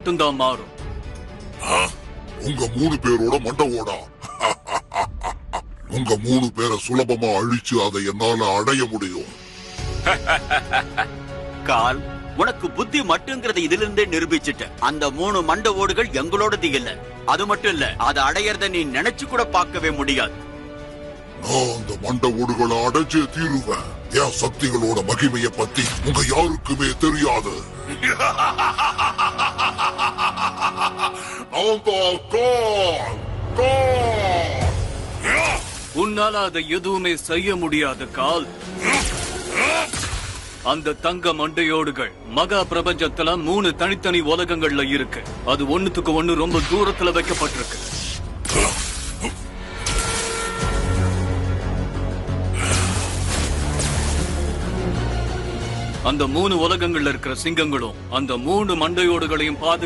மட்டும்தான் மாறும். உங்க 3 பேரோட மண்டை ஓடா. உங்க 3 பேரை சுலபமா அழிச்சு அதை என்னால அடைய முடியும். கால், உனக்கு புத்தி மட்டுங்கிறத இதிலிருந்தே நிரூபிச்சுட்ட. அந்த 3 மண்ட ஓடுகள் எங்களோடது இல்ல. அது மட்டும் இல்ல, அதை அடையறத நீ நினைச்சு கூட பார்க்கவே முடியாது. நான் அந்த மண்ட ஓடுகளை அடைச்சே தீருவேன். என் சக்திகளோட மகிமையை பத்தி உங்க யாருக்குமே தெரியாது. உன்னால அதை எதுவுமே செய்ய முடியாது கால். அந்த தங்க மண்டையோடுகள் மகா பிரபஞ்சத்துல 3 தனித்தனி உலகங்கள்ல இருக்கு. அது ஒண்ணுத்துக்கு ஒண்ணு ரொம்ப தூரத்துல வைக்கப்பட்டிருக்கு. அந்த 3 உலகங்கள்ல இருக்கிற சிங்கங்களும் அந்த 3 மண்டையோடுகளையும் பாதுகாப்பு